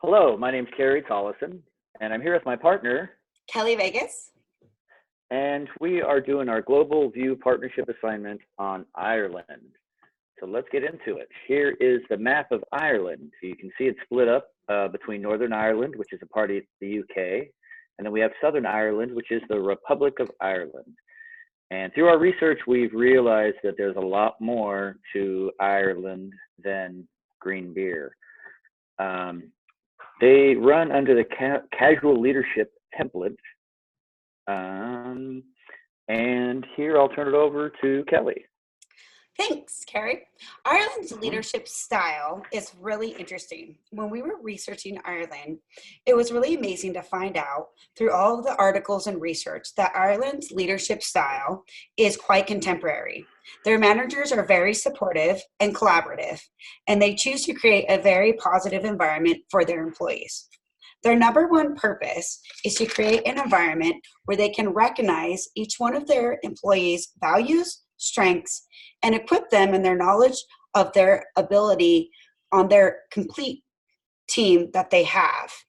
Hello, my name's Kerry Collison, and I'm here with my partner, Kelly Vegas. and we are doing our Global View Partnership assignment on Ireland. So let's get into it. Here is the map of Ireland. So you can see it's split up between Northern Ireland, which is a part of the UK, and then we have Southern Ireland, which is the Republic of Ireland. And through our research, we've realized that there's a lot more to Ireland than green beer. They run under the casual leadership template. And here I'll turn it over to Kelly. Thanks, Carrie. Ireland's Mhm. leadership style is really interesting. When we were researching Ireland, it was really amazing to find out through all of the articles and research that Ireland's leadership style is quite contemporary. Their managers are very supportive and collaborative, and they choose to create a very positive environment for their employees. Their number one purpose is to create an environment where they can recognize each one of their employees' values, strengths, and equip them in their knowledge of their ability on their complete team that they have.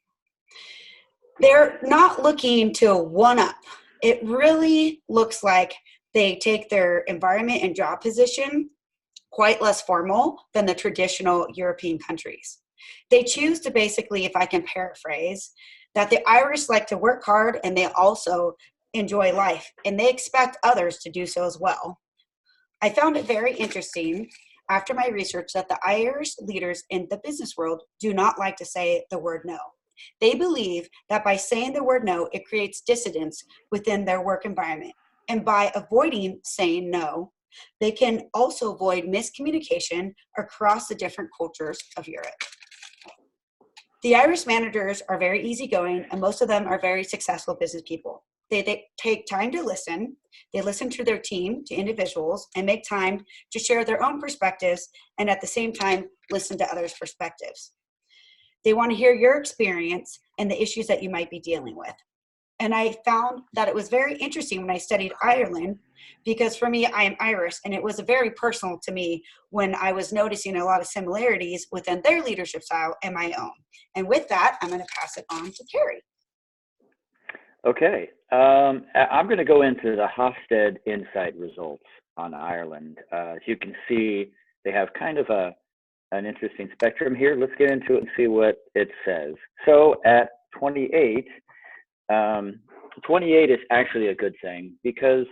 They're not looking to one up. It really looks like they take their environment and job position quite less formal than the traditional European countries. They choose to basically, if I can paraphrase, that the Irish like to work hard and they also enjoy life, and they expect others to do so as well. I found it very interesting after my research that the Irish leaders in the business world do not like to say the word no. They believe that by saying the word no, it creates dissidence within their work environment. And by avoiding saying no, they can also avoid miscommunication across the different cultures of Europe. The Irish managers are very easygoing, and most of them are very successful business people. They take time to listen. They listen to their team, to individuals, and make time to share their own perspectives and at the same time listen to others' perspectives. They want to hear your experience and the issues that you might be dealing with. And I found that it was very interesting when I studied Ireland, because for me, I am Irish, and it was very personal to me when I was noticing a lot of similarities within their leadership style and my own. And with that, I'm going to pass it on to Carrie. Okay, I'm going to go into the Hofstede Insight results on Ireland. As you can see, they have kind of an interesting spectrum here. Let's get into it and see what it says. So at 28, 28 is actually a good thing because,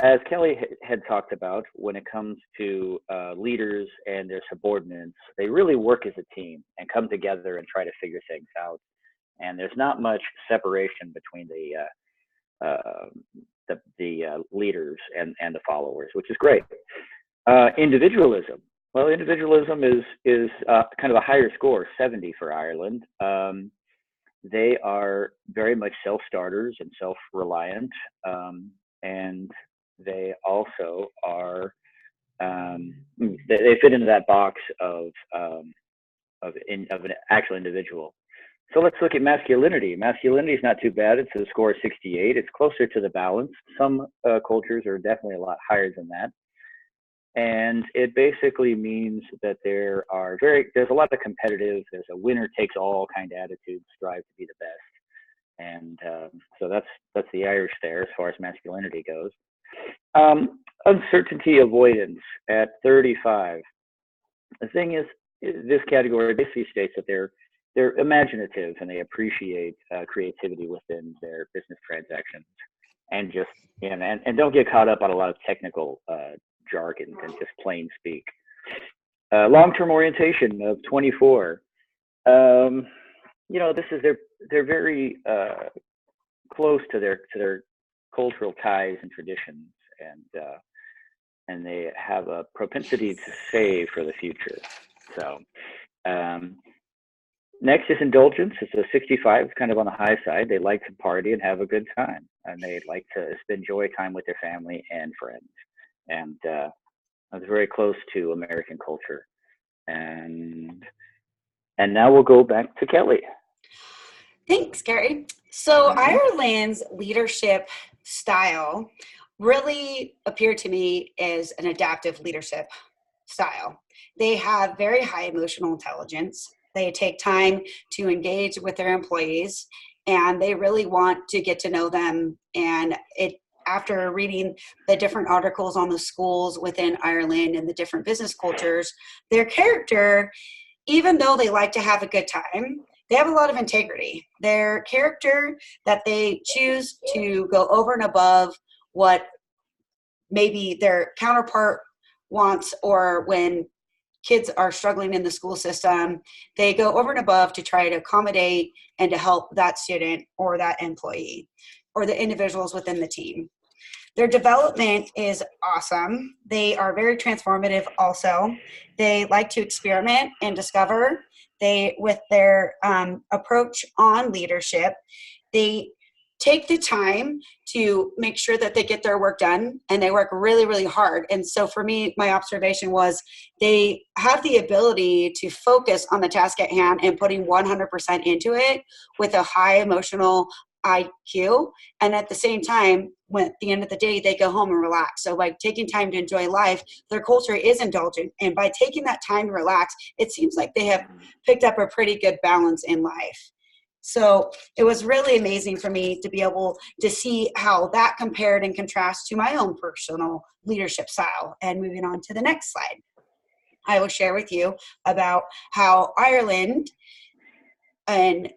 as Kelly had talked about, when it comes to leaders and their subordinates, they really work as a team and come together and try to figure things out. And there's not much separation between the leaders and the followers, which is great. Individualism. Well, individualism is kind of a higher score, 70 for Ireland. They are very much self-starters and self-reliant, and they also are they fit into that box of an actual individual. So let's look at masculinity. Masculinity is not too bad. It's a score of 68. It's closer to the balance. Some cultures are definitely a lot higher than that. And it basically means that there's a lot of there's a winner takes all kind of attitude, strive to be the best. And so that's the Irish there as far as masculinity goes. Uncertainty avoidance at 35. The thing is, this category basically states that they're imaginative and they appreciate creativity within their business transactions, and just and don't get caught up on a lot of technical jargon and just plain speak. Long-term orientation of 24. This is they're very close to their cultural ties and traditions, and they have a propensity to save for the future. So next is indulgence. It's a 65. It's kind of on the high side. They like to party and have a good time, and they like to enjoy time with their family and friends. And it's very close to American culture. And now we'll go back to Kelly. Thanks, Carrie. So Ireland's leadership style really appeared to me as an adaptive leadership style. They have very high emotional intelligence. They take time to engage with their employees, and they really want to get to know them. And after reading the different articles on the schools within Ireland and the different business cultures, their character, even though they like to have a good time, they have a lot of integrity. Their character, that they choose to go over and above what maybe their counterpart wants, or when kids are struggling in the school system, they go over and above to try to accommodate and to help that student or that employee or the individuals within the team. Their development is awesome. They are very transformative also. They like to experiment and discover. With their approach on leadership, they take the time to make sure that they get their work done, and they work really, really hard. And so for me, my observation was they have the ability to focus on the task at hand and putting 100% into it with a high emotional IQ. And at the same time, when at the end of the day, they go home and relax. So by taking time to enjoy life, their culture is indulgent. And by taking that time to relax, it seems like they have picked up a pretty good balance in life. So it was really amazing for me to be able to see how that compared and contrasts to my own personal leadership style. And moving on to the next slide, I will share with you about how Ireland, and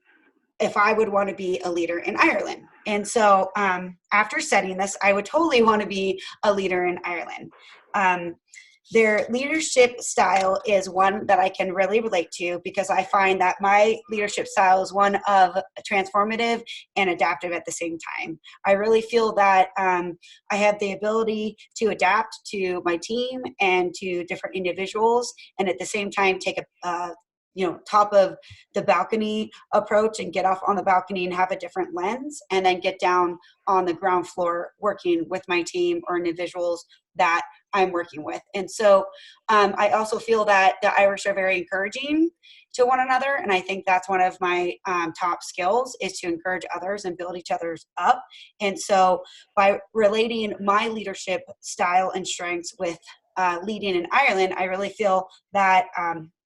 if I would want to be a leader in Ireland. And so after studying this, I would totally want to be a leader in Ireland. Their leadership style is one that I can really relate to, because I find that my leadership style is one of transformative and adaptive at the same time. I really feel that I have the ability to adapt to my team and to different individuals, and at the same time take a top of the balcony approach and get off on the balcony and have a different lens, and then get down on the ground floor working with my team or individuals that I'm working with. And so I also feel that the Irish are very encouraging to one another. And I think that's one of my top skills, is to encourage others and build each other's up. And so by relating my leadership style and strengths with leading in Ireland, I really feel that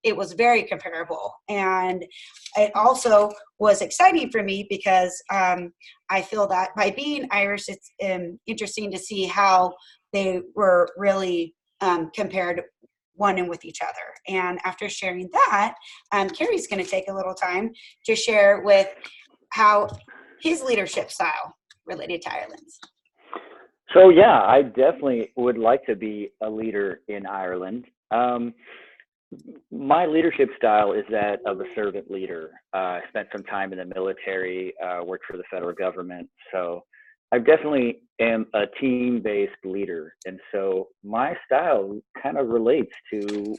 it was very comparable. And it also was exciting for me because I feel that by being Irish, it's interesting to see how they were really compared one and with each other. And after sharing that, Kerry's going to take a little time to share with how his leadership style related to Ireland's. So yeah, I definitely would like to be a leader in Ireland. My leadership style is that of a servant leader. I spent some time in the military, worked for the federal government. So I definitely am a team-based leader. And so my style kind of relates to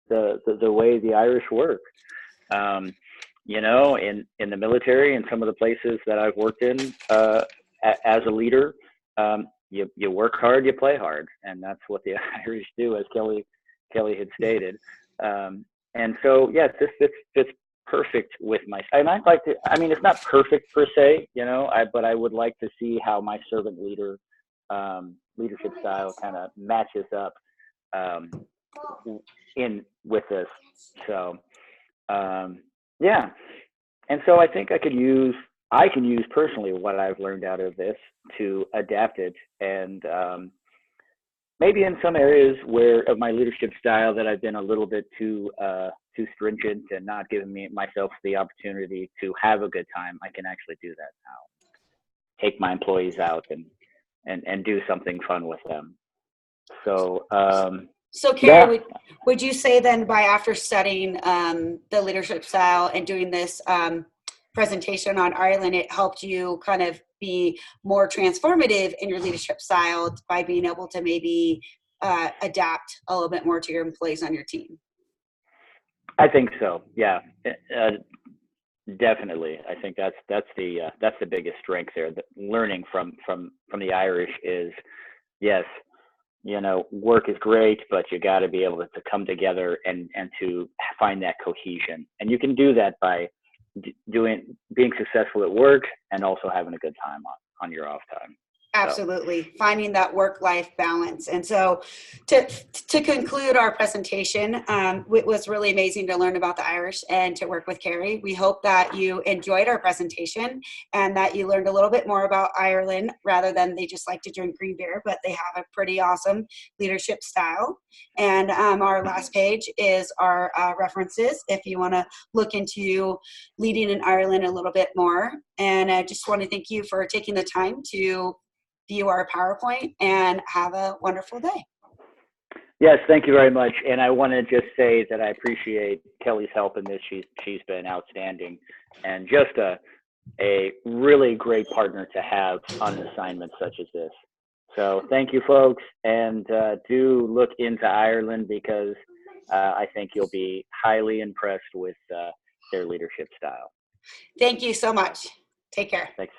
the way the Irish work. In the military and some of the places that I've worked in, as a leader, you work hard, you play hard, and that's what the Irish do, as Kelly had stated. And so, yes, this fits perfect with my. And I'd like to. I mean, it's not perfect per se, but I would like to see how my servant leader leadership style kind of matches up in with this. So, yeah, and so I think I can use personally what I've learned out of this to adapt it, and maybe in some areas of my leadership style that I've been a little bit too stringent and not giving myself the opportunity to have a good time, I can actually do that now. Take my employees out and do something fun with them. So Kerry, would you say then, by after studying the leadership style and doing this presentation on Ireland, it helped you kind of be more transformative in your leadership style by being able to maybe adapt a little bit more to your employees on your team? I think so. Yeah, definitely. I think that's the biggest strength there. The learning from the Irish is, yes, work is great, but you got to be able to come together and to find that cohesion. And you can do that by being successful at work and also having a good time on your off time. So Absolutely, finding that work-life balance. And so, to conclude our presentation, it was really amazing to learn about the Irish and to work with Carrie. We hope that you enjoyed our presentation and that you learned a little bit more about Ireland rather than they just like to drink green beer, but they have a pretty awesome leadership style. And our last page is our references if you want to look into leading in Ireland a little bit more. And I just want to thank you for taking the time to view our PowerPoint and have a wonderful day. yes, thank you very much. And I want to just say that I appreciate Kelly's help in this. She's been outstanding and just a really great partner to have on an assignment such as this. So thank you, folks, and do look into Ireland because I think you'll be highly impressed with their leadership style. Thank you so much. Take care. Thanks.